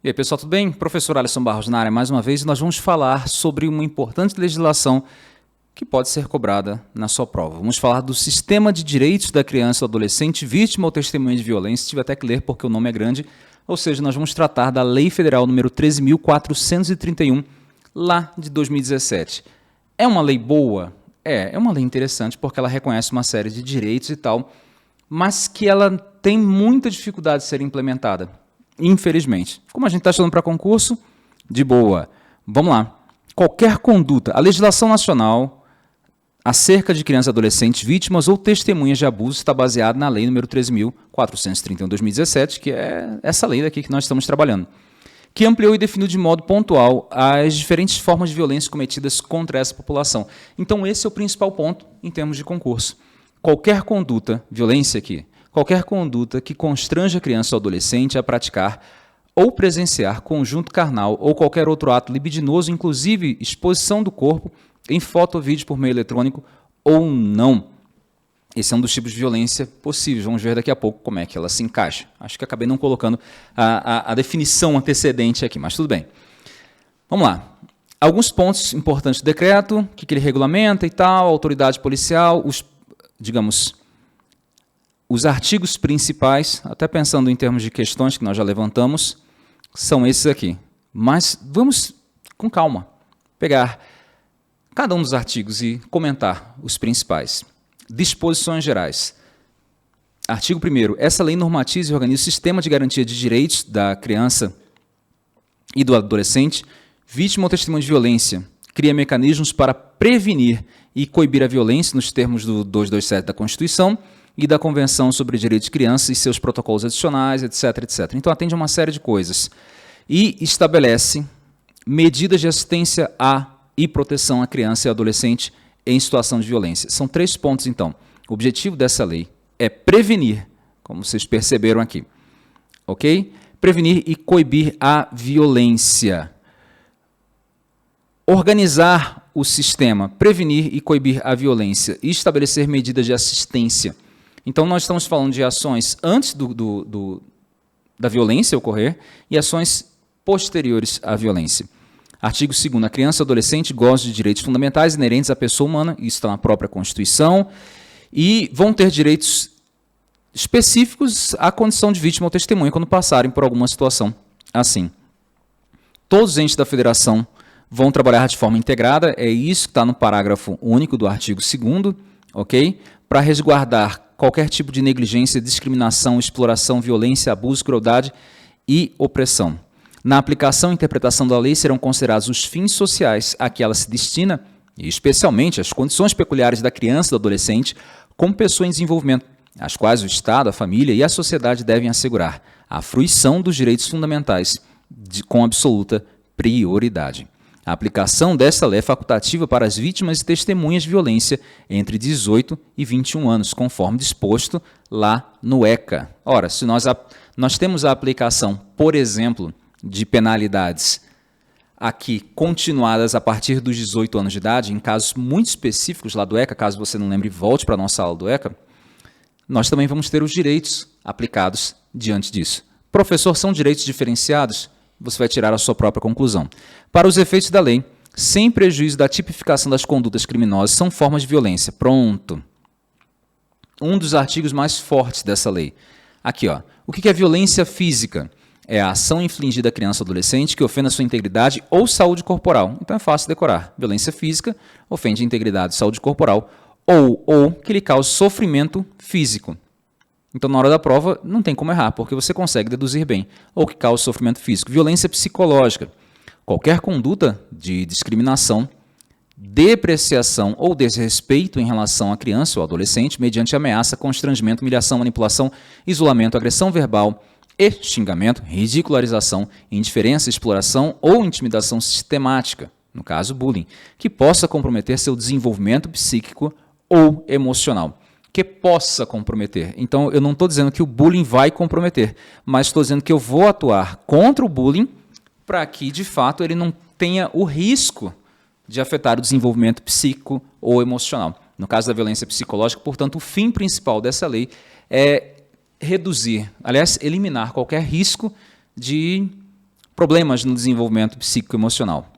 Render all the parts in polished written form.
E aí, pessoal, tudo bem? Professor Alisson Barros na área mais uma vez, e nós vamos falar sobre uma importante legislação que pode ser cobrada na sua prova. Vamos falar do Sistema de Direitos da Criança ou Adolescente Vítima ou Testemunha de Violência. Tive até que ler porque o nome é grande, ou seja, nós vamos tratar da Lei Federal número 13.431, lá de 2017. É uma lei boa? É uma lei interessante porque ela reconhece uma série de direitos e tal, mas que ela tem muita dificuldade de ser implementada. Infelizmente. Como a gente está estudando para concurso, de boa. Vamos lá. Qualquer conduta, a legislação nacional acerca de crianças e adolescentes vítimas ou testemunhas de abuso está baseada na lei número 13.431 de 2017, que é essa lei daqui que nós estamos trabalhando, que ampliou e definiu de modo pontual as diferentes formas de violência cometidas contra essa população. Então, esse é o principal ponto em termos de concurso. Qualquer conduta, violência aqui, qualquer conduta que constranja a criança ou adolescente a praticar ou presenciar conjunto carnal ou qualquer outro ato libidinoso, inclusive exposição do corpo em foto ou vídeo por meio eletrônico ou não. Esse é um dos tipos de violência possíveis. Vamos ver daqui a pouco como é que ela se encaixa. Acho que acabei não colocando a definição antecedente aqui, mas tudo bem. Vamos lá. Alguns pontos importantes do decreto, o que ele regulamenta e tal, a autoridade policial, os artigos principais, até pensando em termos de questões que nós já levantamos, são esses aqui. Mas vamos, com calma, pegar cada um dos artigos e comentar os principais. Disposições gerais. Artigo 1º. Essa lei normatiza e organiza o sistema de garantia de direitos da criança e do adolescente, vítima ou testemunha de violência. Cria mecanismos para prevenir e coibir a violência nos termos do 227 da Constituição e da Convenção sobre Direitos de Criança e seus protocolos adicionais, etc, etc. Então, atende a uma série de coisas. E estabelece medidas de assistência a e proteção à criança e adolescente em situação de violência. São 3 pontos, então. O objetivo dessa lei é prevenir, como vocês perceberam aqui, ok? Prevenir e coibir a violência. Organizar o sistema, prevenir e coibir a violência e estabelecer medidas de assistência. Então, nós estamos falando de ações antes da violência ocorrer e ações posteriores à violência. Artigo 2º. A criança e o adolescente gozam de direitos fundamentais inerentes à pessoa humana, isso está na própria Constituição, e vão ter direitos específicos à condição de vítima ou testemunha quando passarem por alguma situação assim. Todos os entes da federação vão trabalhar de forma integrada, é isso que está no parágrafo único do artigo 2º, ok? Para resguardar qualquer tipo de negligência, discriminação, exploração, violência, abuso, crueldade e opressão. Na aplicação e interpretação da lei serão considerados os fins sociais a que ela se destina, e especialmente as condições peculiares da criança e do adolescente como pessoa em desenvolvimento, as quais o Estado, a família e a sociedade devem assegurar a fruição dos direitos fundamentais com absoluta prioridade. A aplicação desta lei é facultativa para as vítimas e testemunhas de violência entre 18 e 21 anos, conforme disposto lá no ECA. Ora, se nós temos a aplicação, por exemplo, de penalidades aqui continuadas a partir dos 18 anos de idade, em casos muito específicos lá do ECA, caso você não lembre, volte para a nossa aula do ECA, nós também vamos ter os direitos aplicados diante disso. Professor, são direitos diferenciados? Você vai tirar a sua própria conclusão. Para os efeitos da lei, sem prejuízo da tipificação das condutas criminosas, são formas de violência. Pronto. Um dos artigos mais fortes dessa lei. Aqui, ó. O que é violência física? É a ação infligida à criança ou adolescente que ofende a sua integridade ou saúde corporal. Então é fácil decorar. Violência física ofende a integridade e saúde corporal ou que lhe cause sofrimento físico. Então, na hora da prova, não tem como errar, porque você consegue deduzir bem. Ou que causa sofrimento físico. Violência psicológica. Qualquer conduta de discriminação, depreciação ou desrespeito em relação à criança ou adolescente, mediante ameaça, constrangimento, humilhação, manipulação, isolamento, agressão verbal e xingamento, ridicularização, indiferença, exploração ou intimidação sistemática, no caso, bullying, que possa comprometer seu desenvolvimento psíquico ou emocional. Que possa comprometer. Então, eu não estou dizendo que o bullying vai comprometer, mas estou dizendo que eu vou atuar contra o bullying para que, de fato, ele não tenha o risco de afetar o desenvolvimento psíquico ou emocional. No caso da violência psicológica, portanto, o fim principal dessa lei é reduzir, aliás, eliminar qualquer risco de problemas no desenvolvimento psicoemocional.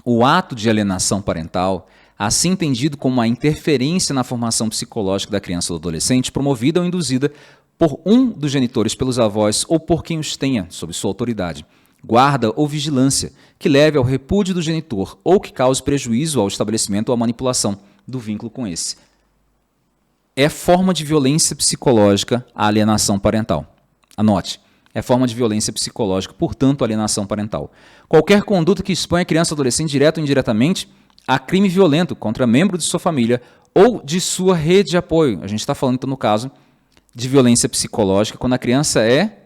O ato de alienação parental, assim entendido como uma interferência na formação psicológica da criança ou do adolescente, promovida ou induzida por um dos genitores, pelos avós ou por quem os tenha sob sua autoridade, guarda ou vigilância, que leve ao repúdio do genitor ou que cause prejuízo ao estabelecimento ou à manipulação do vínculo com esse. É forma de violência psicológica a alienação parental. Anote. É forma de violência psicológica, portanto, alienação parental. Qualquer conduta que exponha a criança ou adolescente, direto ou indiretamente, a crime violento contra membro de sua família ou de sua rede de apoio. A gente está falando, então, no caso, de violência psicológica, quando a criança é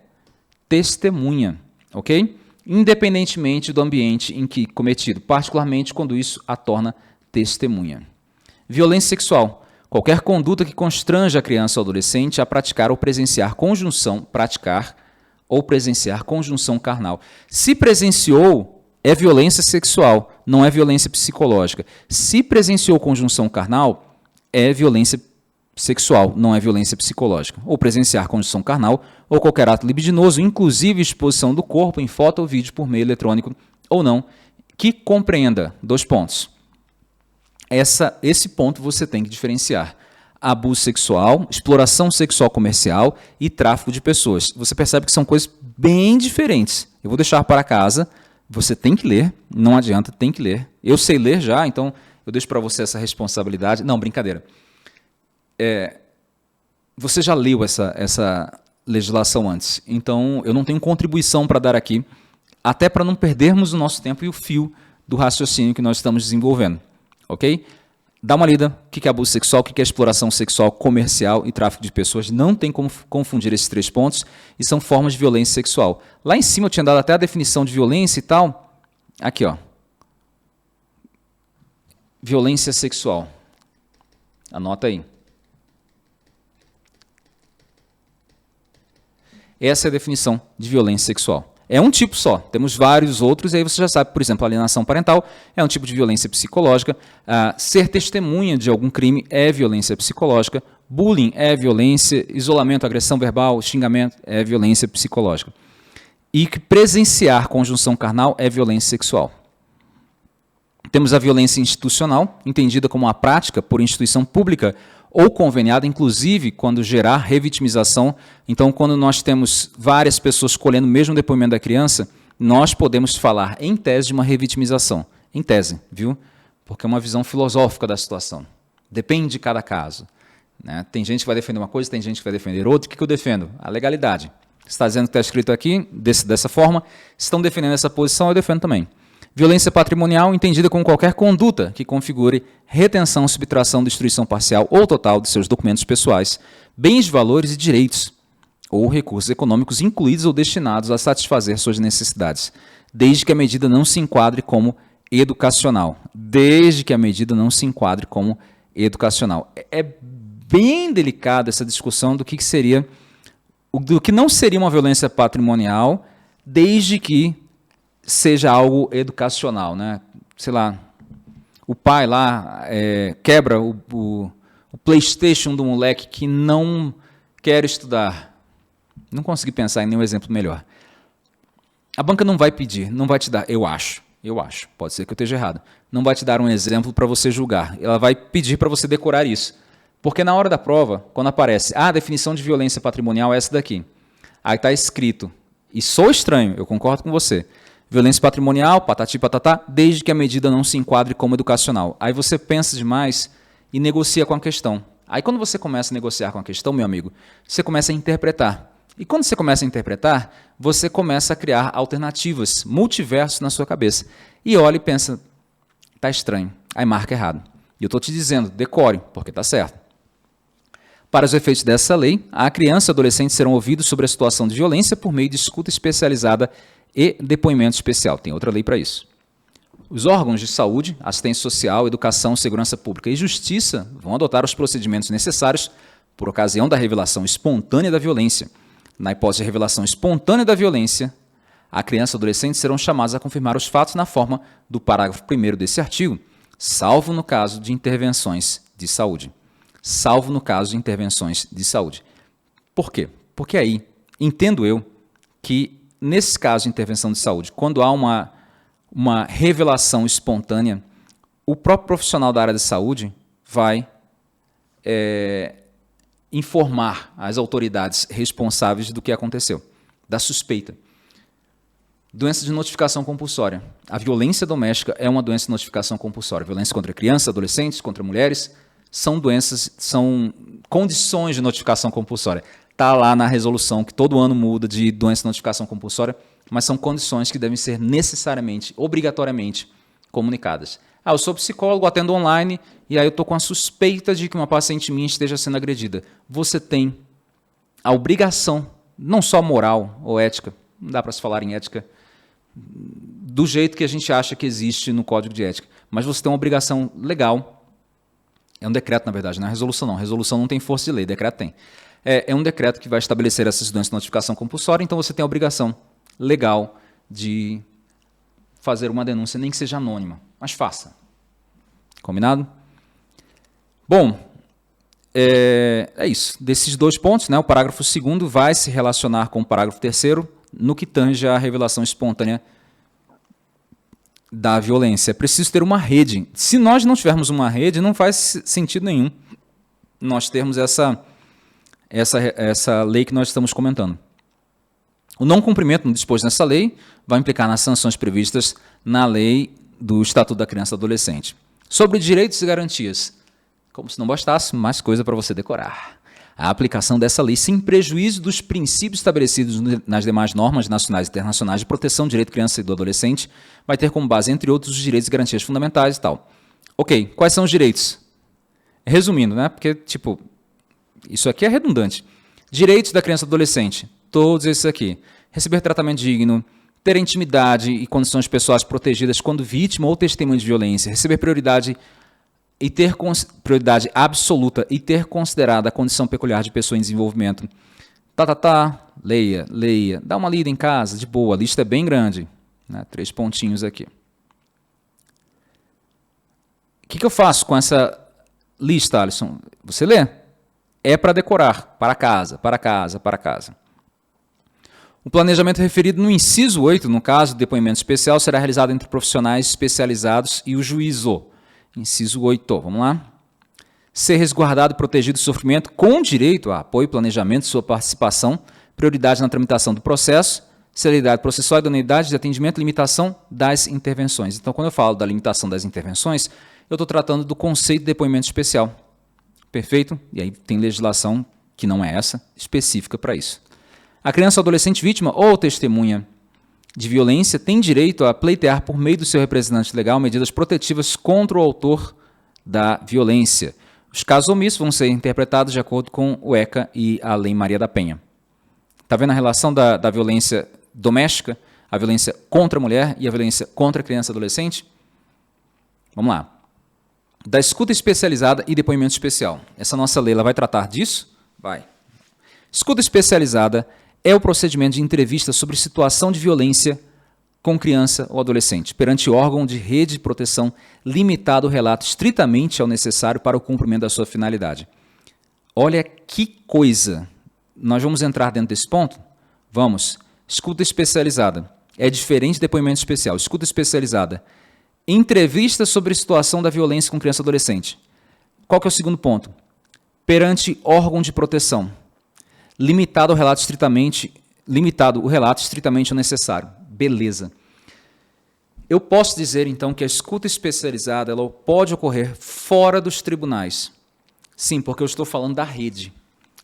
testemunha, ok? Independentemente do ambiente em que cometido, particularmente quando isso a torna testemunha. Violência sexual. Qualquer conduta que constranja a criança ou adolescente a praticar ou presenciar conjunção carnal. Se presenciou, é violência sexual, não é violência psicológica. Se presenciou conjunção carnal, é violência sexual, não é violência psicológica. Ou presenciar conjunção carnal, ou qualquer ato libidinoso, inclusive exposição do corpo em foto ou vídeo por meio eletrônico ou não, que compreenda 2 pontos. Esse ponto você tem que diferenciar. Abuso sexual, exploração sexual comercial e tráfico de pessoas. Você percebe que são coisas bem diferentes. Eu vou deixar para casa, você tem que ler, não adianta, tem que ler. Eu sei ler já, então eu deixo para você essa responsabilidade. Não, brincadeira. Você já leu essa legislação antes, então eu não tenho contribuição para dar aqui, até para não perdermos o nosso tempo e o fio do raciocínio que nós estamos desenvolvendo. Ok? Dá uma lida, o que é abuso sexual, o que é exploração sexual comercial e tráfico de pessoas. Não tem como confundir esses 3 pontos e são formas de violência sexual. Lá em cima eu tinha dado até a definição de violência e tal. Aqui, ó. Violência sexual. Anota aí. Essa é a definição de violência sexual. É um tipo só, temos vários outros, e aí você já sabe, por exemplo, a alienação parental é um tipo de violência psicológica, ser testemunha de algum crime é violência psicológica, bullying é violência, isolamento, agressão verbal, xingamento é violência psicológica. E que presenciar conjunção carnal é violência sexual. Temos a violência institucional, entendida como a prática por instituição pública ou conveniada, inclusive quando gerar revitimização. Então, quando nós temos várias pessoas colhendo o mesmo depoimento da criança, nós podemos falar, em tese, de uma revitimização. Em tese, viu? Porque é uma visão filosófica da situação. Depende de cada caso. Né? Tem gente que vai defender uma coisa, tem gente que vai defender outra. O que eu defendo? A legalidade. Você está dizendo que está escrito aqui, dessa forma, estão defendendo essa posição, eu defendo também. Violência patrimonial, entendida como qualquer conduta que configure retenção, subtração, destruição parcial ou total de seus documentos pessoais, bens, valores e direitos, ou recursos econômicos incluídos ou destinados a satisfazer suas necessidades, desde que a medida não se enquadre como educacional. Desde que a medida não se enquadre como educacional. É bem delicada essa discussão do que seria, do que não seria uma violência patrimonial, desde que seja algo educacional, né? Sei lá, o pai lá quebra o PlayStation do moleque que não quer estudar. Não consegui pensar em nenhum exemplo melhor. A banca não vai pedir, não vai te dar, eu acho, pode ser que eu esteja errado, não vai te dar um exemplo para você julgar, ela vai pedir para você decorar isso. Porque na hora da prova, quando aparece, a definição de violência patrimonial é essa daqui, aí está escrito, e sou estranho, eu concordo com você, violência patrimonial, patati patatá, desde que a medida não se enquadre como educacional. Aí você pensa demais e negocia com a questão. Aí quando você começa a negociar com a questão, meu amigo, você começa a interpretar. E quando você começa a interpretar, você começa a criar alternativas, multiversos na sua cabeça. E olha e pensa, tá estranho, aí marca errado. E eu estou te dizendo, decore, porque está certo. Para os efeitos dessa lei, a criança e o adolescente serão ouvidos sobre a situação de violência por meio de escuta especializada e depoimento especial. Tem outra lei para isso. Os órgãos de saúde, assistência social, educação, segurança pública e justiça vão adotar os procedimentos necessários por ocasião da revelação espontânea da violência. Na hipótese de revelação espontânea da violência, a criança e o adolescente serão chamados a confirmar os fatos na forma do parágrafo 1º desse artigo, salvo no caso de intervenções de saúde. Salvo no caso de intervenções de saúde. Por quê? Porque aí, entendo eu, que nesse caso de intervenção de saúde, quando há uma revelação espontânea, o próprio profissional da área de saúde vai informar as autoridades responsáveis do que aconteceu, da suspeita. Doença de notificação compulsória. A violência doméstica é uma doença de notificação compulsória. Violência contra crianças, adolescentes, contra mulheres, são condições de notificação compulsória. Está lá na resolução que todo ano muda de doença de notificação compulsória, mas são condições que devem ser necessariamente, obrigatoriamente comunicadas. Eu sou psicólogo, atendo online, e aí eu estou com a suspeita de que uma paciente minha esteja sendo agredida. Você tem a obrigação, não só moral ou ética, não dá para se falar em ética do jeito que a gente acha que existe no Código de Ética, mas você tem uma obrigação legal, é um decreto, na verdade, não é resolução não, resolução não tem força de lei, decreto tem. É um decreto que vai estabelecer essas doenças de notificação compulsória, então você tem a obrigação legal de fazer uma denúncia, nem que seja anônima, mas faça. Combinado? Bom, é isso. Desses 2 pontos, né, o parágrafo 2º vai se relacionar com o parágrafo 3º no que tange à revelação espontânea da violência. É preciso ter uma rede. Se nós não tivermos uma rede, não faz sentido nenhum nós termos essa lei que nós estamos comentando. O não cumprimento no disposto nessa lei vai implicar nas sanções previstas na lei do Estatuto da Criança e do Adolescente. Sobre direitos e garantias, como se não bastasse, mais coisa para você decorar. A aplicação dessa lei, sem prejuízo dos princípios estabelecidos nas demais normas nacionais e internacionais de proteção do direito da criança e do adolescente, vai ter como base, entre outros, os direitos e garantias fundamentais e tal. Ok, quais são os direitos? Resumindo, né? Porque, isso aqui é redundante. Direitos da criança e do adolescente, todos esses aqui. Receber tratamento digno, ter intimidade e condições pessoais protegidas quando vítima ou testemunha de violência, receber prioridade e ter prioridade absoluta e ter considerada a condição peculiar de pessoa em desenvolvimento. Leia, dá uma lida em casa, de boa, a lista é bem grande, né? 3 pontinhos aqui. O que eu faço com essa lista, Alisson? Você lê? É para decorar, para casa. O planejamento referido no inciso 8, no caso do depoimento especial, será realizado entre profissionais especializados e o juízo. Inciso 8, vamos lá. Ser resguardado e protegido do sofrimento com direito a apoio, planejamento, sua participação, prioridade na tramitação do processo, celeridade processual, idoneidade de atendimento, limitação das intervenções. Então, quando eu falo da limitação das intervenções, eu estou tratando do conceito de depoimento especial. Perfeito? E aí tem legislação, que não é essa, específica para isso. A criança ou adolescente vítima ou testemunha de violência tem direito a pleitear por meio do seu representante legal medidas protetivas contra o autor da violência. Os casos omissos vão ser interpretados de acordo com o ECA e a Lei Maria da Penha. Está vendo a relação da violência doméstica, a violência contra a mulher e a violência contra a criança e adolescente? Vamos lá. Da escuta especializada e depoimento especial. Essa nossa lei ela vai tratar disso? Vai. Escuta especializada é o procedimento de entrevista sobre situação de violência com criança ou adolescente, perante órgão de rede de proteção limitado o relato estritamente ao necessário para o cumprimento da sua finalidade. Olha que coisa! Nós vamos entrar dentro desse ponto? Vamos. Escuta especializada. É diferente de depoimento especial. Escuta especializada. Entrevista sobre situação da violência com criança e adolescente. Qual que é o segundo ponto? Perante órgão de proteção. Limitado o relato estritamente ao necessário. Beleza. Eu posso dizer, então, que a escuta especializada ela pode ocorrer fora dos tribunais. Sim, porque eu estou falando da rede.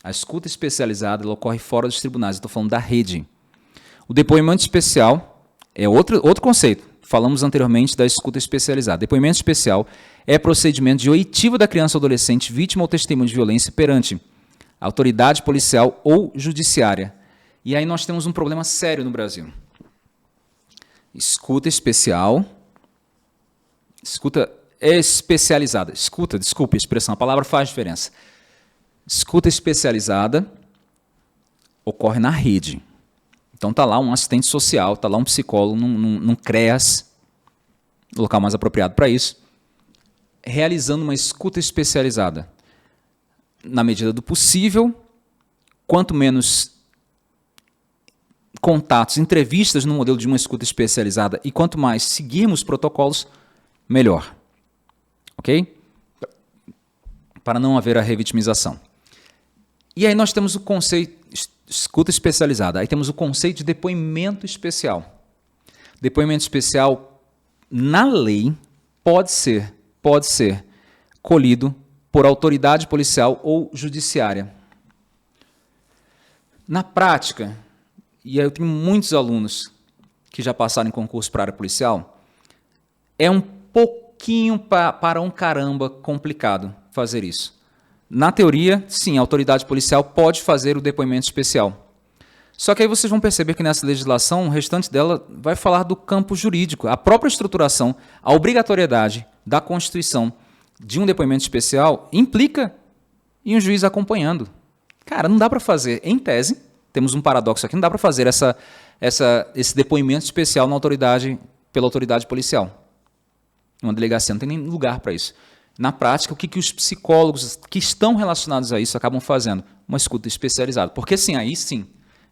A escuta especializada ela ocorre fora dos tribunais, eu estou falando da rede. O depoimento especial é outro conceito. Falamos anteriormente da escuta especializada. Depoimento especial é procedimento de oitiva da criança ou adolescente vítima ou testemunha de violência perante autoridade policial ou judiciária. E aí nós temos um problema sério no Brasil. Escuta especial, escuta especializada. Escuta, desculpe a expressão, a palavra faz diferença. Escuta especializada ocorre na rede. Então está lá um assistente social, está lá um psicólogo, num CREAS, local mais apropriado para isso, realizando uma escuta especializada. Na medida do possível, quanto menos contatos, entrevistas no modelo de uma escuta especializada e quanto mais seguirmos protocolos, melhor. Ok? Para não haver a revitimização. E aí nós temos o conceito escuta especializada. Aí temos o conceito de depoimento especial. Depoimento especial, na lei, pode ser colhido por autoridade policial ou judiciária. Na prática, e eu tenho muitos alunos que já passaram em concurso para a área policial, é um pouquinho para um caramba complicado fazer isso. Na teoria, sim, a autoridade policial pode fazer o depoimento especial. Só que aí vocês vão perceber que nessa legislação, o restante dela vai falar do campo jurídico. A própria estruturação, a obrigatoriedade da Constituição de um depoimento especial implica em um juiz acompanhando. Cara, não dá para fazer, em tese, temos um paradoxo aqui, não dá para fazer esse depoimento especial pela autoridade policial. Uma delegacia não tem nem lugar para isso. Na prática, o que os psicólogos que estão relacionados a isso acabam fazendo? Uma escuta especializada. Porque sim, aí sim,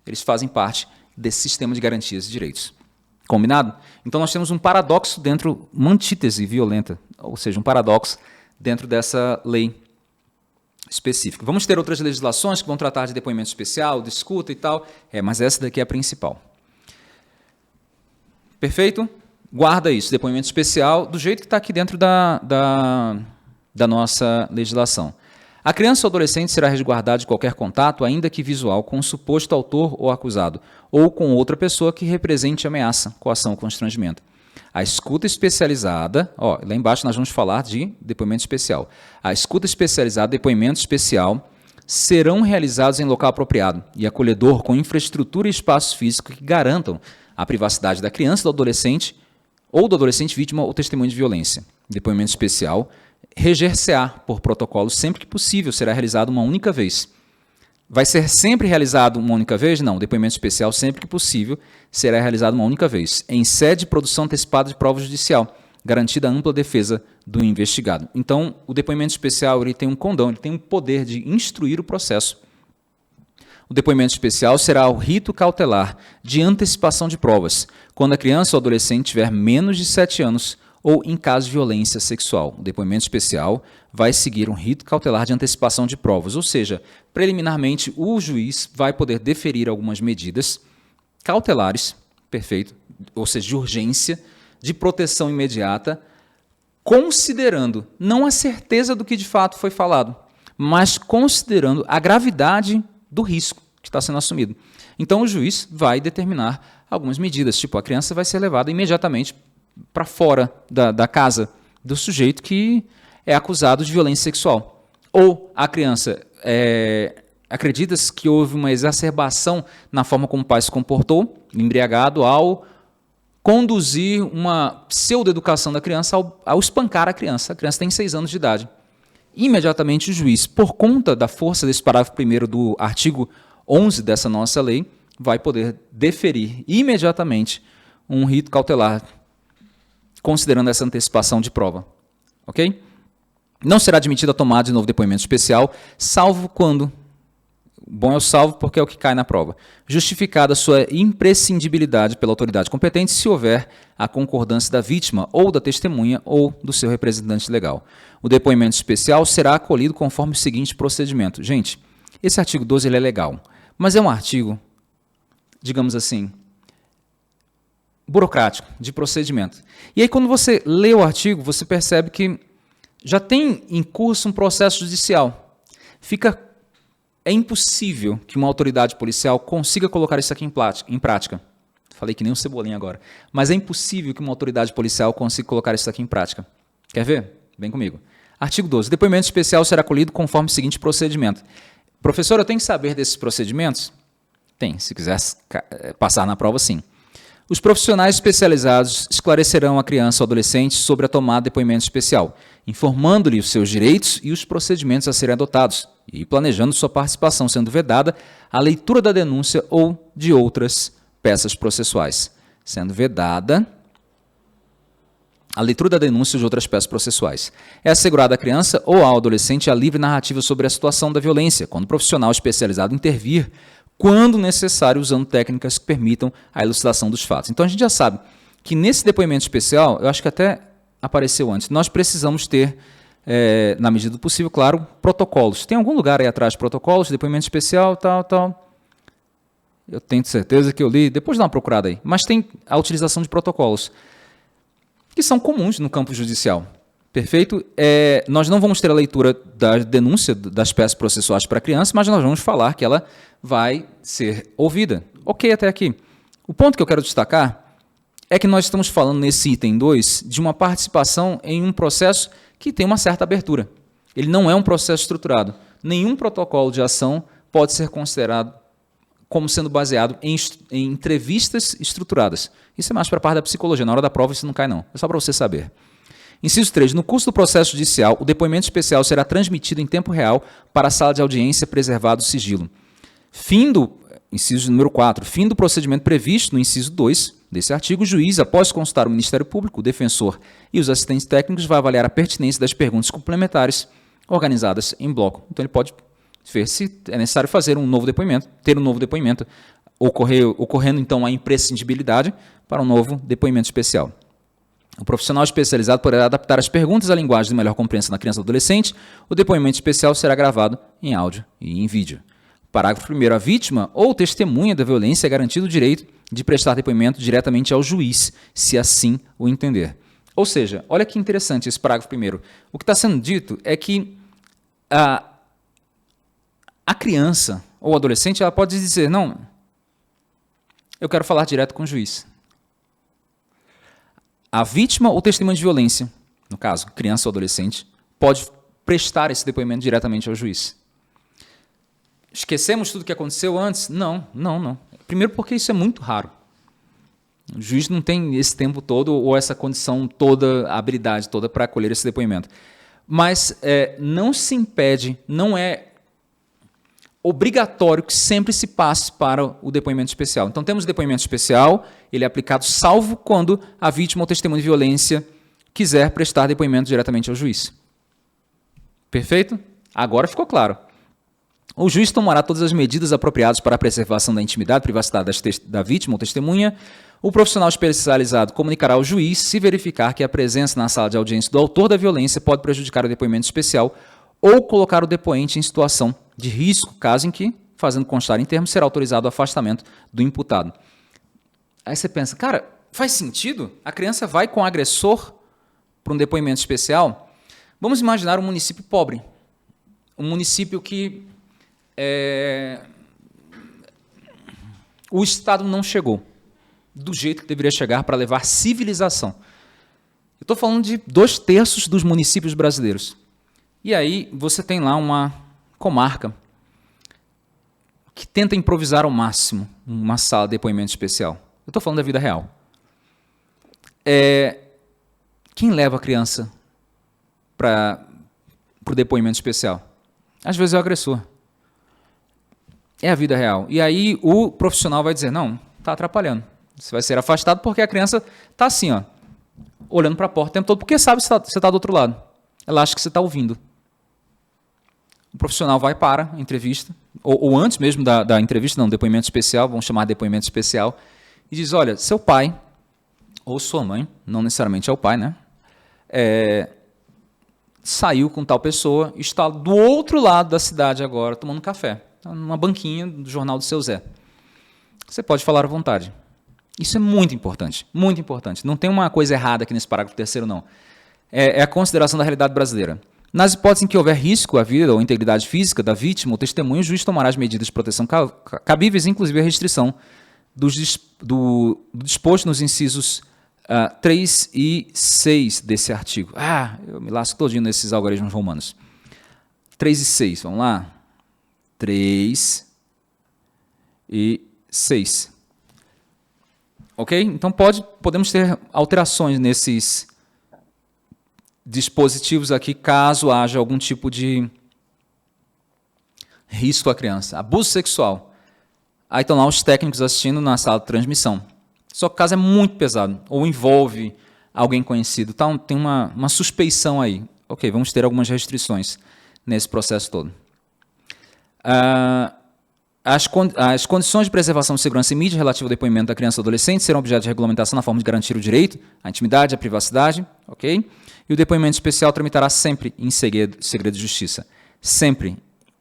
eles fazem parte desse sistema de garantias e direitos. Combinado? Então nós temos um paradoxo dentro, uma antítese violenta, ou seja, um paradoxo dentro dessa lei específica. Vamos ter outras legislações que vão tratar de depoimento especial, de escuta e tal, mas essa daqui é a principal. Perfeito? Guarda isso, depoimento especial, do jeito que está aqui dentro da nossa legislação. A criança ou adolescente será resguardada de qualquer contato, ainda que visual, com o suposto autor ou acusado, ou com outra pessoa que represente ameaça, coação ou constrangimento. A escuta especializada, lá embaixo nós vamos falar de depoimento especial. A escuta especializada, depoimento especial, serão realizados em local apropriado e acolhedor com infraestrutura e espaço físico que garantam a privacidade da criança, do adolescente ou do adolescente vítima ou testemunha de violência. Depoimento especial reger-se-á por protocolo sempre que possível, será realizado uma única vez. Vai ser sempre realizado uma única vez? Não, depoimento especial sempre que possível será realizado uma única vez, em sede de produção antecipada de prova judicial, garantida a ampla defesa do investigado. Então, o depoimento especial ele tem um condão, ele tem um poder de instruir o processo. O depoimento especial será o rito cautelar de antecipação de provas, quando a criança ou adolescente tiver menos de 7 anos ou em caso de violência sexual. O depoimento especial vai seguir um rito cautelar de antecipação de provas, ou seja, preliminarmente o juiz vai poder deferir algumas medidas cautelares, perfeito, ou seja, de urgência, de proteção imediata, considerando não a certeza do que de fato foi falado, mas considerando a gravidade do risco que está sendo assumido. Então o juiz vai determinar algumas medidas, tipo a criança vai ser levada imediatamente para fora da casa do sujeito que é acusado de violência sexual. Ou a criança acredita-se que houve uma exacerbação na forma como o pai se comportou, embriagado, ao conduzir uma pseudoeducação da criança ao espancar a criança. A criança tem 6 anos de idade. Imediatamente o juiz, por conta da força desse parágrafo 1º do artigo 11 dessa nossa lei, vai poder deferir imediatamente um rito cautelar, considerando essa antecipação de prova. Ok? Não será admitida a tomada de novo depoimento especial, salvo quando, bom é o salvo porque é o que cai na prova, justificada sua imprescindibilidade pela autoridade competente se houver a concordância da vítima ou da testemunha ou do seu representante legal. O depoimento especial será acolhido conforme o seguinte procedimento. Gente, esse artigo 12 ele é legal, mas é um artigo, digamos assim, burocrático, de procedimento. E aí, quando você lê o artigo, você percebe que já tem em curso um processo judicial. É impossível que uma autoridade policial consiga colocar isso aqui em prática. Falei que nem um Cebolinha agora. Mas é impossível que uma autoridade policial consiga colocar isso aqui em prática. Quer ver? Vem comigo. Artigo 12. Depoimento especial será acolhido conforme o seguinte procedimento. Professor, eu tenho que saber desses procedimentos? Tem. Se quiser passar na prova, sim. Os profissionais especializados esclarecerão a criança ou adolescente sobre a tomada de depoimento especial, informando-lhe os seus direitos e os procedimentos a serem adotados, e planejando sua participação, sendo vedada a leitura da denúncia ou de outras peças processuais. Sendo vedada a leitura da denúncia ou de outras peças processuais. É assegurada à criança ou ao adolescente a livre narrativa sobre a situação da violência, quando o profissional especializado intervir quando necessário, usando técnicas que permitam a elucidação dos fatos. Então, a gente já sabe que nesse depoimento especial, eu acho que até apareceu antes, nós precisamos ter, na medida do possível, claro, protocolos. Tem algum lugar aí atrás de protocolos, depoimento especial, tal. Eu tenho certeza que eu li, depois dá uma procurada aí. Mas tem a utilização de protocolos, que são comuns no campo judicial. Perfeito? Nós não vamos ter a leitura da denúncia das peças processuais para a criança, mas nós vamos falar que ela vai ser ouvida. Ok, até aqui. O ponto que eu quero destacar é que nós estamos falando nesse item 2 de uma participação em um processo que tem uma certa abertura. Ele não é um processo estruturado. Nenhum protocolo de ação pode ser considerado como sendo baseado em entrevistas estruturadas. Isso é mais para a parte da psicologia. Na hora da prova isso não cai, não. É só para você saber. Inciso 3. No curso do processo judicial, o depoimento especial será transmitido em tempo real para a sala de audiência, preservado o sigilo. Inciso número 4. Fim do procedimento previsto no inciso 2 desse artigo, o juiz, após consultar o Ministério Público, o defensor e os assistentes técnicos, vai avaliar a pertinência das perguntas complementares organizadas em bloco. Então, ele pode ver se é necessário fazer um novo depoimento, ter um novo depoimento, ocorrendo, então, a imprescindibilidade para um novo depoimento especial. O profissional especializado poderá adaptar as perguntas à linguagem de melhor compreensão da criança ou adolescente. O depoimento especial será gravado em áudio e em vídeo. Parágrafo 1º. A vítima ou testemunha da violência é garantido o direito de prestar depoimento diretamente ao juiz, se assim o entender. Ou seja, olha que interessante esse parágrafo 1º. O que está sendo dito é que a criança ou adolescente ela pode dizer, não, eu quero falar direto com o juiz. A vítima ou testemunha de violência, no caso, criança ou adolescente, pode prestar esse depoimento diretamente ao juiz. Esquecemos tudo o que aconteceu antes? Não. Primeiro porque isso é muito raro. O juiz não tem esse tempo todo ou essa condição toda, a habilidade toda para acolher esse depoimento. Mas não se impede, não é obrigatório que sempre se passe para o depoimento especial. Então, temos o depoimento especial, ele é aplicado salvo quando a vítima ou testemunha de violência quiser prestar depoimento diretamente ao juiz. Perfeito? Agora ficou claro. O juiz tomará todas as medidas apropriadas para a preservação da intimidade e privacidade da vítima ou testemunha. O profissional especializado comunicará ao juiz se verificar que a presença na sala de audiência do autor da violência pode prejudicar o depoimento especial ou colocar o depoente em situação de risco, caso em que, fazendo constar em termos, será autorizado o afastamento do imputado. Aí você pensa, cara, faz sentido? A criança vai com o agressor para um depoimento especial? Vamos imaginar um município pobre, um município que o Estado não chegou do jeito que deveria chegar para levar civilização. Eu estou falando de 2/3 dos municípios brasileiros. E aí você tem lá uma comarca que tenta improvisar ao máximo uma sala de depoimento especial. Eu estou falando da vida real. Quem leva a criança para o depoimento especial? Às vezes é o agressor. É a vida real. E aí o profissional vai dizer, não, está atrapalhando. Você vai ser afastado porque a criança está assim, ó, olhando para a porta o tempo todo, porque sabe que você está do outro lado. Ela acha que você está ouvindo. O profissional vai para a entrevista, ou antes mesmo da entrevista, não, depoimento especial, vamos chamar de depoimento especial, e diz, olha, seu pai, ou sua mãe, não necessariamente é o pai, né? Saiu com tal pessoa, está do outro lado da cidade agora, tomando café, numa banquinha do jornal do seu Zé. Você pode falar à vontade. Isso é muito importante, muito importante. Não tem uma coisa errada aqui nesse parágrafo 3º, não. É a consideração da realidade brasileira. Nas hipóteses em que houver risco à vida ou integridade física da vítima ou testemunha, o juiz tomará as medidas de proteção cabíveis, inclusive a restrição do disposto nos incisos 3 e 6 desse artigo. Eu me lasco todinho nesses algarismos romanos. 3 e 6, vamos lá? 3 e 6. Ok? Então podemos ter alterações nesses dispositivos aqui, caso haja algum tipo de risco à criança. Abuso sexual. Aí estão lá os técnicos assistindo na sala de transmissão. Só que o caso é muito pesado, ou envolve alguém conhecido. Então, tem uma suspeição aí. Ok, vamos ter algumas restrições nesse processo todo. As condições de preservação de segurança e mídia relativo ao depoimento da criança ou adolescente serão objeto de regulamentação na forma de garantir o direito à intimidade, à privacidade, ok? E o depoimento especial tramitará sempre em segredo de justiça. Sempre.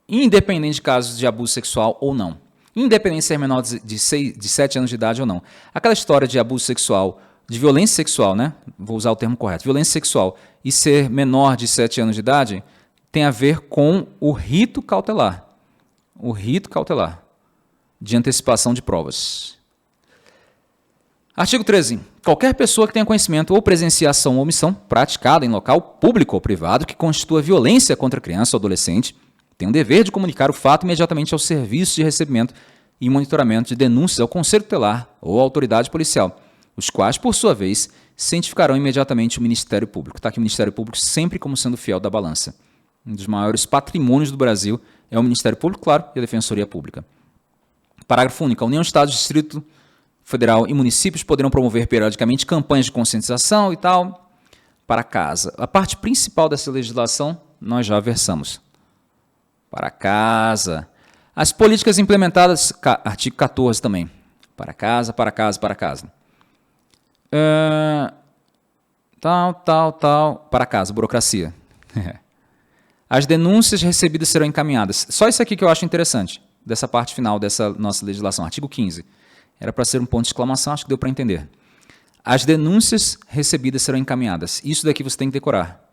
Independente de casos de abuso sexual ou não. Independente de ser menor de 7 anos de idade ou não. Aquela história de abuso sexual, de violência sexual, né? Vou usar o termo correto. Violência sexual e ser menor de 7 anos de idade tem a ver com o rito cautelar. O rito cautelar de antecipação de provas. Artigo 13. Qualquer pessoa que tenha conhecimento ou presencie ação ou omissão praticada em local público ou privado que constitua violência contra criança ou adolescente tem o dever de comunicar o fato imediatamente ao serviço de recebimento e monitoramento de denúncias ao Conselho Tutelar ou à autoridade policial, os quais, por sua vez, cientificarão imediatamente o Ministério Público. Está aqui o Ministério Público sempre como sendo fiel da balança. Um dos maiores patrimônios do Brasil é o Ministério Público, claro, e a Defensoria Pública. Parágrafo único. A União, Estado, Distrito Federal e municípios poderão promover periodicamente campanhas de conscientização e tal para casa. A parte principal dessa legislação nós já versamos. Para casa. As políticas implementadas, artigo 14 também. Para casa, para casa, para casa. Para casa, burocracia. As denúncias recebidas serão encaminhadas. Só isso aqui que eu acho interessante, dessa parte final dessa nossa legislação, artigo 15. Era para ser um ponto de exclamação, acho que deu para entender. As denúncias recebidas serão encaminhadas. Isso daqui você tem que decorar.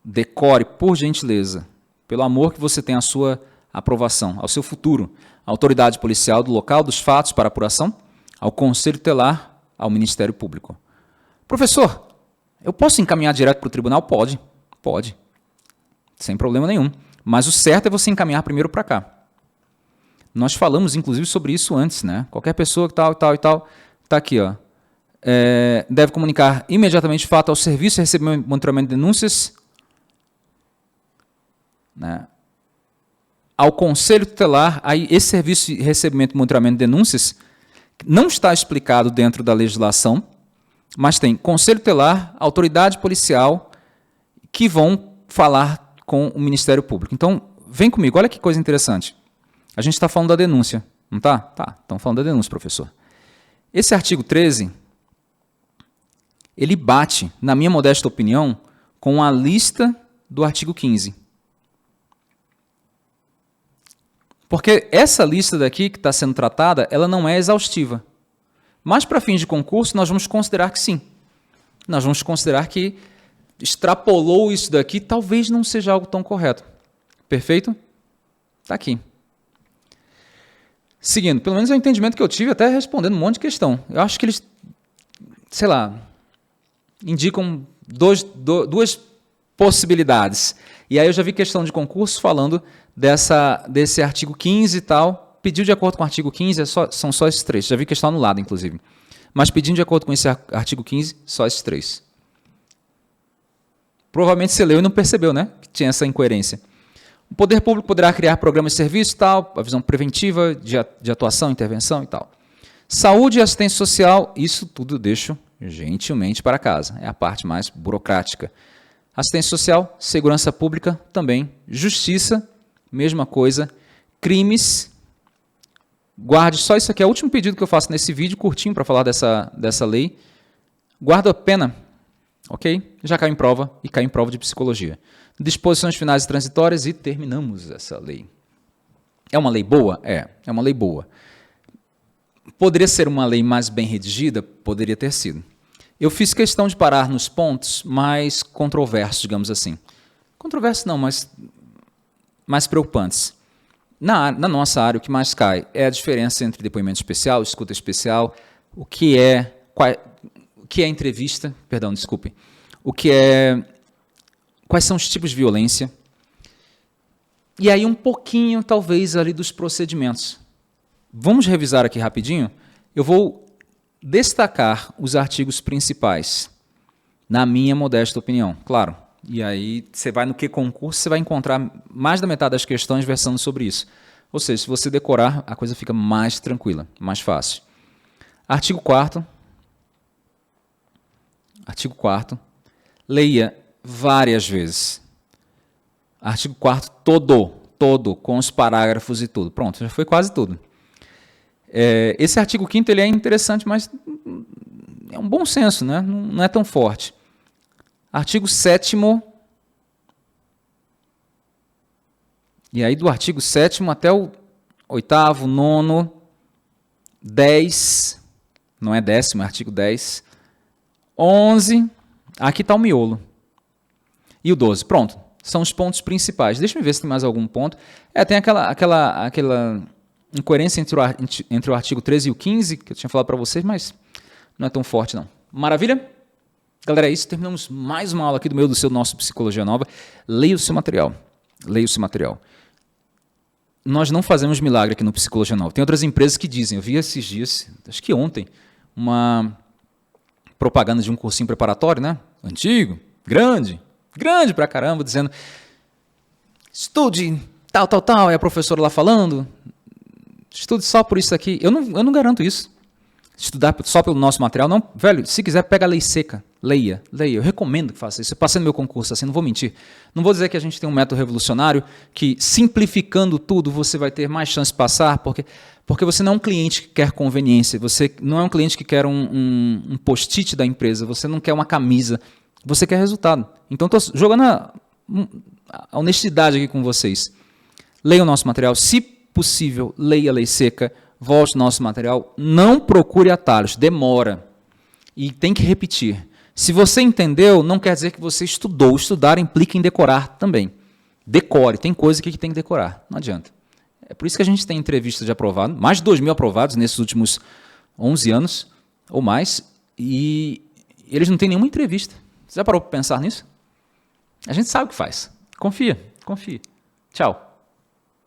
Decore, por gentileza, pelo amor que você tem à sua aprovação, ao seu futuro. À autoridade policial do local dos fatos para apuração, ao Conselho Tutelar, ao Ministério Público. Professor, eu posso encaminhar direto para o tribunal? Pode, pode. Sem problema nenhum. Mas o certo é você encaminhar primeiro para cá. Nós falamos, inclusive, sobre isso antes, né? Qualquer pessoa que tal, está aqui, ó. Deve comunicar imediatamente o fato ao serviço de recebimento e monitoramento de denúncias, né? Ao Conselho Tutelar. Aí, esse serviço de recebimento e monitoramento de denúncias não está explicado dentro da legislação, mas tem Conselho Tutelar, autoridade policial, que vão falar com o Ministério Público. Então, vem comigo, olha que coisa interessante. A gente está falando da denúncia, não está? Tá, estamos falando da denúncia, professor. Esse artigo 13, ele bate, na minha modesta opinião, com a lista do artigo 15. Porque essa lista daqui que está sendo tratada, ela não é exaustiva. Mas, para fins de concurso, nós vamos considerar que sim. Nós vamos considerar que extrapolou isso daqui, talvez não seja algo tão correto. Perfeito? Está aqui. Seguindo, pelo menos é o entendimento que eu tive, até respondendo um monte de questão. Eu acho que eles, sei lá, indicam duas possibilidades. E aí eu já vi questão de concurso falando desse artigo 15 e tal. Pediu de acordo com o artigo 15, são só esses três. Já vi questão anulada, inclusive. Mas pedindo de acordo com esse artigo 15, só esses três. Provavelmente você leu e não percebeu, né? Que tinha essa incoerência. O poder público poderá criar programas de serviço e tal, a visão preventiva, de atuação, intervenção e tal. Saúde e assistência social, isso tudo eu deixo gentilmente para casa. É a parte mais burocrática. Assistência social, segurança pública também. Justiça, mesma coisa. Crimes, guarde, só isso aqui é o último pedido que eu faço nesse vídeo, curtinho, para falar dessa lei. Guarda-pena, ok? Já caiu em prova e caiu em prova de psicologia. Disposições finais e transitórias e terminamos essa lei. É uma lei boa? É uma lei boa. Poderia ser uma lei mais bem redigida? Poderia ter sido. Eu fiz questão de parar nos pontos mais controversos, digamos assim. Controversos não, mas mais preocupantes. Na nossa área, o que mais cai é a diferença entre depoimento especial, escuta especial, o que é entrevista, perdão, desculpe, quais são os tipos de violência, e aí um pouquinho, talvez, ali dos procedimentos. Vamos revisar aqui rapidinho. Eu vou destacar os artigos principais, na minha modesta opinião, claro. E aí, você vai no que concurso, você vai encontrar mais da metade das questões versando sobre isso. Ou seja, se você decorar, a coisa fica mais tranquila, mais fácil. Artigo 4º. Artigo 4º. Leia várias vezes. Artigo 4º todo, com os parágrafos e tudo. Pronto, já foi quase tudo. Esse artigo 5º ele é interessante, mas é um bom senso, né? Não é tão forte. Artigo 7º, e aí do artigo 7º até o 8º, 9º, 10, não é 10º, é artigo 10, 11, aqui está o miolo. E o 12, pronto, são os pontos principais. Deixa eu ver se tem mais algum ponto. Tem aquela incoerência entre o artigo 13 e o 15, que eu tinha falado para vocês, mas não é tão forte não. Maravilha? Galera, é isso. Terminamos mais uma aula aqui do seu nosso Psicologia Nova. Leia o seu material. Leia o seu material. Nós não fazemos milagre aqui no Psicologia Nova. Tem outras empresas que dizem, eu vi esses dias, acho que ontem, uma propaganda de um cursinho preparatório, né? Antigo, grande pra caramba, dizendo estude tal, é a professora lá falando, estude só por isso aqui. Eu não garanto isso. Estudar só pelo nosso material, não. Velho, se quiser, pega a lei seca, leia. Eu recomendo que faça isso. Eu passei no meu concurso assim, não vou mentir. Não vou dizer que a gente tem um método revolucionário, que simplificando tudo você vai ter mais chance de passar, porque você não é um cliente que quer conveniência, você não é um cliente que quer um post-it da empresa, você não quer uma camisa, você quer resultado. Então, estou jogando a honestidade aqui com vocês. Leia o nosso material, se possível, leia a lei seca, volte ao nosso material, não procure atalhos, demora. E tem que repetir. Se você entendeu, não quer dizer que você estudou. Estudar implica em decorar também. Decore, tem coisa aqui que tem que decorar, não adianta. É por isso que a gente tem entrevista de aprovado, mais de 2.000 aprovados nesses últimos 11 anos ou mais, e eles não têm nenhuma entrevista. Você já parou para pensar nisso? A gente sabe o que faz. Confia. Tchau.